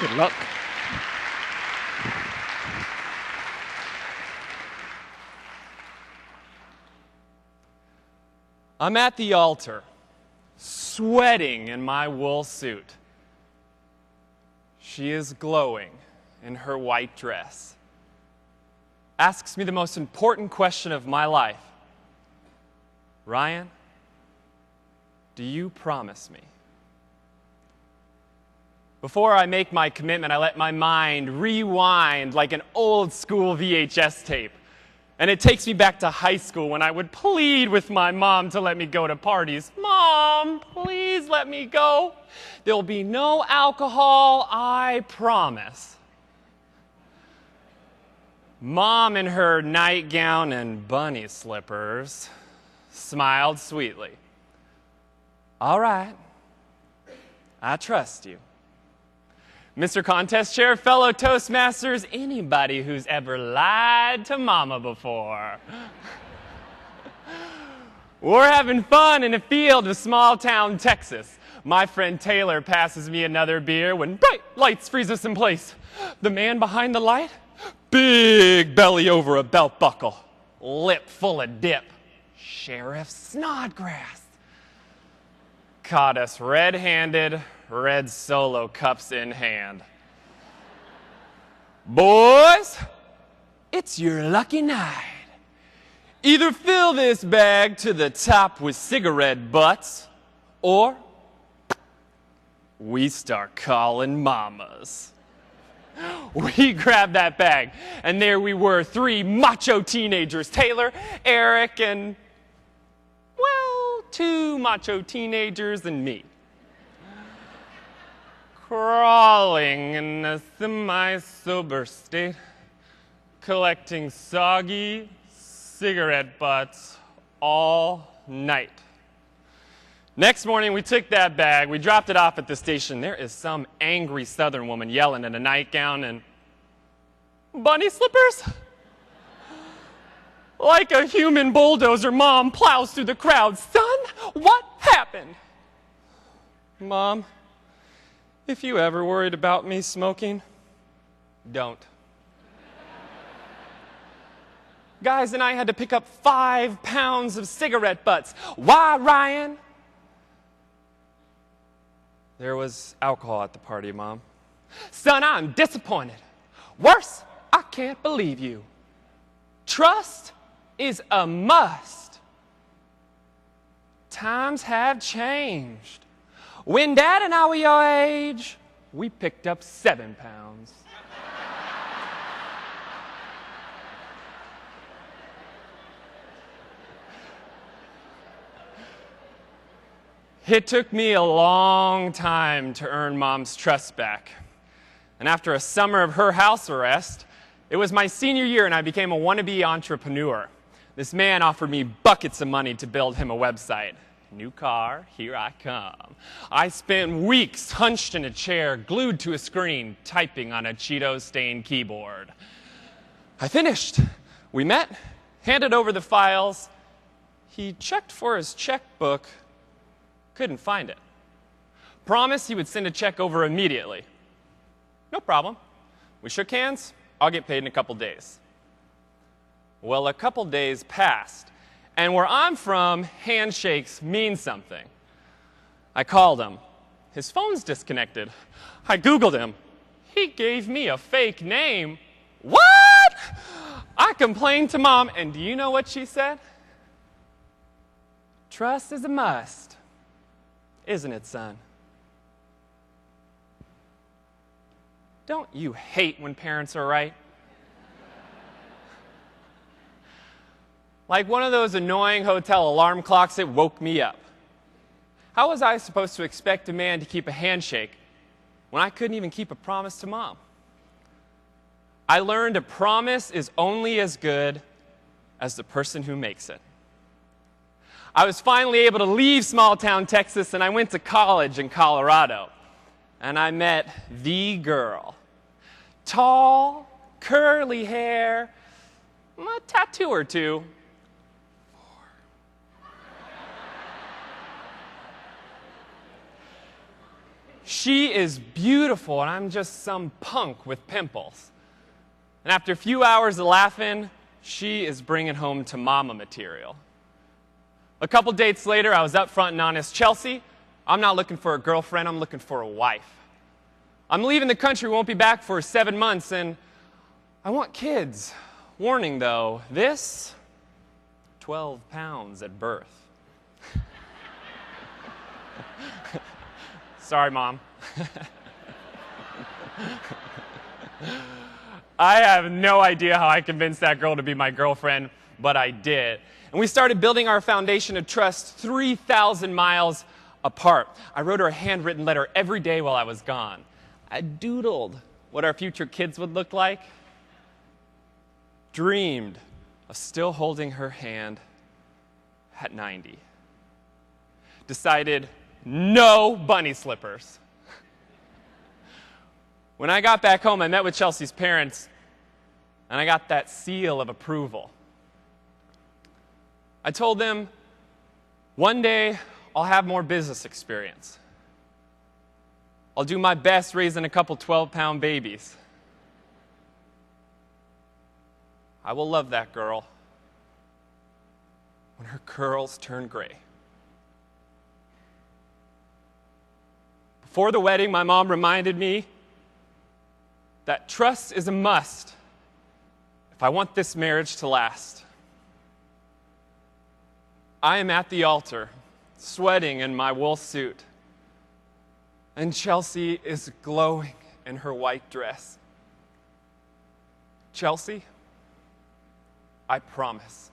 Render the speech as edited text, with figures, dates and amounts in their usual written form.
Good luck. I'm at the altar, sweating in my wool suit. She is glowing in her white dress. Asks me the most important question of my life. Ryan, do you promise me? Before I make my commitment, I let my mind rewind like an old school VHS tape. And it takes me back to high school when I would plead with my mom to let me go to parties. Mom, please let me go. There'll be no alcohol, I promise. Mom, in her nightgown and bunny slippers, smiled sweetly. All right, I trust you. Mr. Contest Chair, fellow Toastmasters, anybody who's ever lied to Mama before. We're having fun in a field of small-town Texas. My friend Taylor passes me another beer when bright lights freeze us in place. The man behind the light, big belly over a belt buckle, lip full of dip. Sheriff Snodgrass. Caught us red-handed, red Solo cups in hand. Boys, it's your lucky night. Either fill this bag to the top with cigarette butts, or we start calling mamas. We grabbed that bag, and there we were, three macho teenagers, Taylor, Eric, and, well, two macho teenagers and me. Crawling in a semi-sober state, collecting soggy cigarette butts all night. Next morning, we took that bag, we dropped it off at the station. There is some angry Southern woman yelling in a nightgown and bunny slippers. Like a human bulldozer, Mom plows through the crowd. Son, what happened? Mom, if you ever worried about me smoking, don't. Guys and I had to pick up 5 pounds of cigarette butts. Why, Ryan? There was alcohol at the party, Mom. Son, I'm disappointed. Worse, I can't believe you. Trust is a must. Times have changed. When Dad and I were your age, we picked up 7 pounds. It took me a long time to earn Mom's trust back. And after a summer of her house arrest, it was my senior year and I became a wannabe entrepreneur. This man offered me buckets of money to build him a website. New car, here I come. I spent weeks hunched in a chair, glued to a screen, typing on a Cheeto-stained keyboard. I finished. We met, handed over the files. He checked for his checkbook, couldn't find it. Promised he would send a check over immediately. No problem. We shook hands. I'll get paid in a couple days. Well, a couple days passed. And where I'm from, handshakes mean something. I called him. His phone's disconnected. I Googled him. He gave me a fake name. What? I complained to Mom, and do you know what she said? Trust is a must, isn't it, son? Don't you hate when parents are right? Like one of those annoying hotel alarm clocks that woke me up. How was I supposed to expect a man to keep a handshake when I couldn't even keep a promise to Mom? I learned a promise is only as good as the person who makes it. I was finally able to leave small-town Texas, and I went to college in Colorado. And I met the girl. Tall, curly hair, a tattoo or two. She is beautiful, and I'm just some punk with pimples. And after a few hours of laughing, she is bringing home to mama material. A couple dates later, I was upfront and honest. Chelsea, I'm not looking for a girlfriend, I'm looking for a wife. I'm leaving the country, won't be back for 7 months, and I want kids. Warning though, this, 12 pounds at birth. Sorry, Mom. I have no idea how I convinced that girl to be my girlfriend, but I did. And we started building our foundation of trust 3,000 miles apart. I wrote her a handwritten letter every day while I was gone. I doodled what our future kids would look like, dreamed of still holding her hand at 90. Decided no bunny slippers. When I got back home, I met with Chelsea's parents, and I got that seal of approval. I told them, one day I'll have more business experience. I'll do my best raising a couple 12-pound babies. I will love that girl when her curls turn gray. Before the wedding, my mom reminded me that trust is a must if I want this marriage to last. I am at the altar, sweating in my wool suit, and Chelsea is glowing in her white dress. Chelsea, I promise,